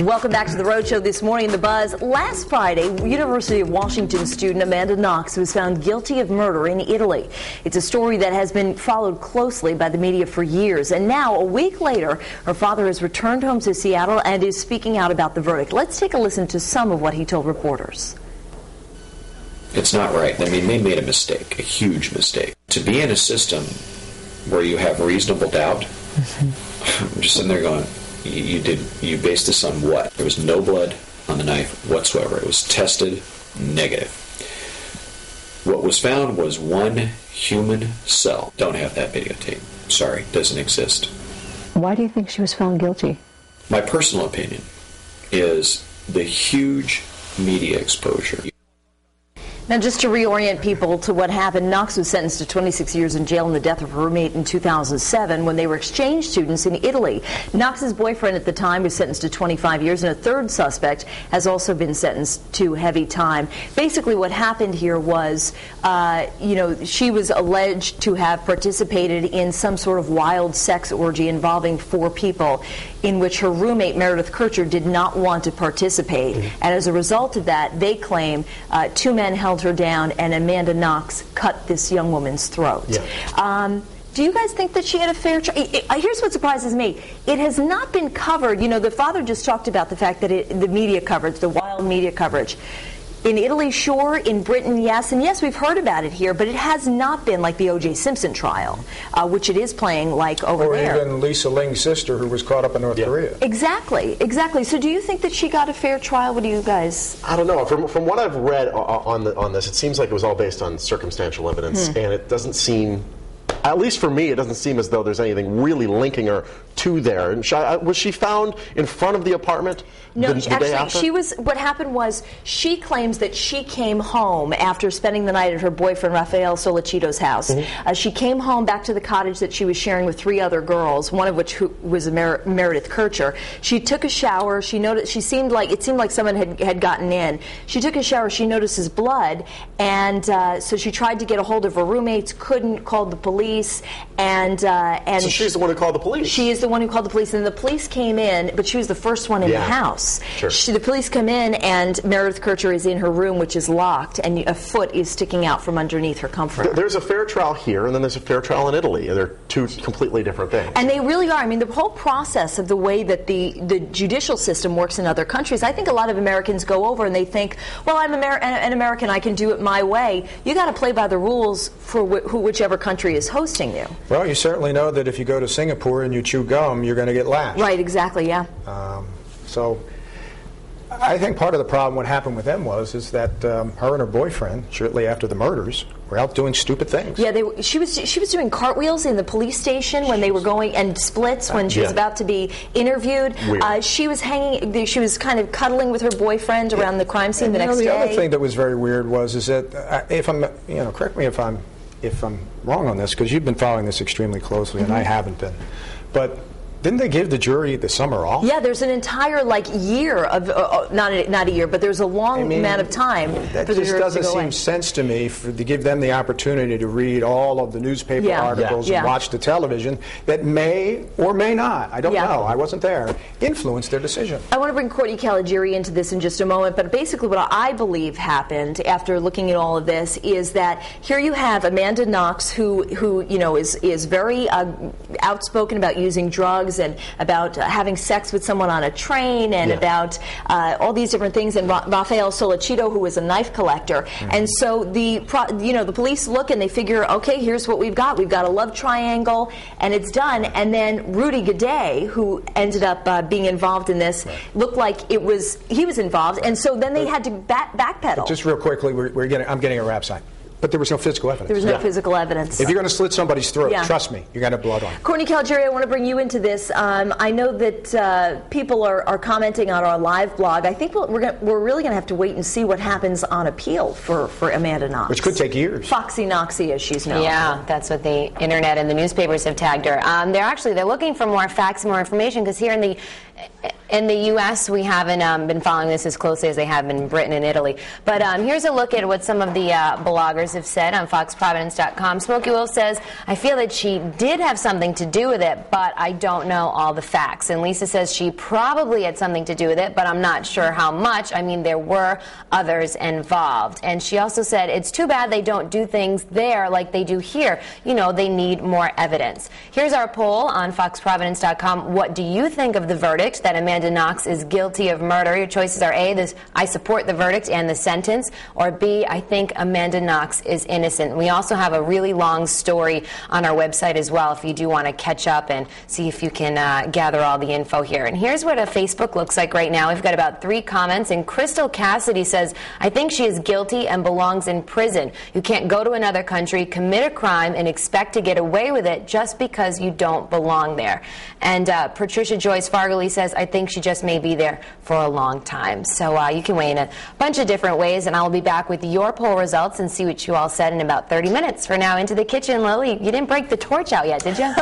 Welcome back to the Road Show this morning. The Buzz. Last Friday, University of Washington student Amanda Knox was found guilty of murder in Italy. It's a story that has been followed closely by the media for years. And now, a week later, her father has returned home to Seattle and is speaking out about the verdict. Let's take a listen to some of what he told reporters. It's not right. I mean, they made a mistake, a huge mistake. To be in a system where you have reasonable doubt, I'm just sitting there going, you based this on what? There was no blood on the knife whatsoever. It was tested negative. What was found was one human cell. Don't have that videotape. Sorry, doesn't exist. Why do you think she was found guilty? My personal opinion is the huge media exposure. Now, just to reorient people to what happened, Knox was sentenced to 26 years in jail in the death of her roommate in 2007 when they were exchange students in Italy. Knox's boyfriend at the time was sentenced to 25 years, and a third suspect has also been sentenced to heavy time. Basically, what happened here was, she was alleged to have participated in some sort of wild sex orgy involving 4 people, in which her roommate, Meredith Curt, did not want to participate. And as a result of that, they claim 2 men held her down and Amanda Knox cut this young woman's throat. Yeah. Do you guys think that she had a fair trial? Here's what surprises me. It has not been covered. You know, the father just talked about the fact that the media coverage, the wild media coverage. In Italy, sure. In Britain, yes. And yes, we've heard about it here, but it has not been like the O.J. Simpson trial, which it is playing like over there. Or even Lisa Ling's sister, who was caught up in North Korea. Exactly, exactly. So do you think that she got a fair trial? What do you guys... I don't know. From what I've read on this, it seems like it was all based on circumstantial evidence, and it doesn't seem... At least for me, it doesn't seem as though there's anything really linking her to there. And was she found in front of the apartment the day after? She was. What happened was she claims that she came home after spending the night at her boyfriend Rafael Sollecito's house. She came home back to the cottage that she was sharing with 3 other girls, one of which was Meredith Curt. She took a shower. She noticed. It seemed like someone had gotten in. She took a shower. She notices blood, and so she tried to get a hold of her roommates. Couldn't. Called the police. And so she's the one who called the police. She is the one who called the police, and the police came in, but she was the first one in the house. Sure. The police come in, and Meredith Curt is in her room, which is locked, and a foot is sticking out from underneath her comforter. There's a fair trial here, and then there's a fair trial in Italy. They're 2 completely different things. And they really are. I mean, the whole process of the way that the judicial system works in other countries, I think a lot of Americans go over and they think, well, I'm an American, I can do it my way. You got to play by the rules for whichever country is hosting you. Well, you certainly know that if you go to Singapore and you chew gum, you're going to get lashed. Right, exactly, yeah. So I think part of the problem, what happened with them is that her and her boyfriend, shortly after the murders, were out doing stupid things. Yeah, she was doing cartwheels in the police station when they were going, and splits when she was about to be interviewed. She was kind of cuddling with her boyfriend around the crime scene the next day. The other thing that was very weird is that if I'm, correct me if I'm wrong on this, because you've been following this extremely closely, and I haven't been, but didn't they give the jury the summer off? Yeah, there's an entire year of not a year, but there's a long amount of time that for the just doesn't seem sense to me to give them the opportunity to read all of the newspaper articles and watch the television that may or may not, I don't know, I wasn't there, influence their decision. I want to bring Courtney Caligari into this in just a moment, but basically what I believe happened after looking at all of this is that here you have Amanda Knox, who is very outspoken about using drugs and about having sex with someone on a train and about all these different things, and Rafael Sollecito, who was a knife collector. And so the police look and they figure, okay, here's what we've got. We've got a love triangle, and it's done. And then Rudy Gaudet, who ended up being involved in this, looked like he was involved, and so then they had to backpedal. Just real quickly, I'm getting a rap sign. But there was no physical evidence. There was no physical evidence. If you're going to slit somebody's throat, trust me, you're going to have blood on it. Courtney Caligari, I want to bring you into this. I know that people are commenting on our live blog. I think we're really going to have to wait and see what happens on appeal for Amanda Knox. Which could take years. Foxy Knoxy, as she's known. Yeah, that's what the internet and the newspapers have tagged her. They're looking for more facts, more information, because here in the In the U.S., we haven't been following this as closely as they have in Britain and Italy. But here's a look at what some of the bloggers have said on FoxProvidence.com. Smokey Wolf says, I feel that she did have something to do with it, but I don't know all the facts. And Lisa says she probably had something to do with it, but I'm not sure how much. I mean, there were others involved. And she also said, it's too bad they don't do things there like they do here. You know, they need more evidence. Here's our poll on FoxProvidence.com. What do you think of the verdict that Amanda Knox is guilty of murder? Your choices are A, I support the verdict and the sentence, or B, I think Amanda Knox is innocent. We also have a really long story on our website as well if you do want to catch up and see if you can gather all the info here. And here's what a Facebook looks like right now. We've got about 3 comments, and Crystal Cassidy says, I think she is guilty and belongs in prison. You can't go to another country, commit a crime, and expect to get away with it just because you don't belong there. And Patricia Joyce Fargley says, I think she just may be there for a long time. So you can weigh in a bunch of different ways, and I'll be back with your poll results and see what you all said in about 30 minutes. For now, into the kitchen, Lily. You didn't break the torch out yet, did you?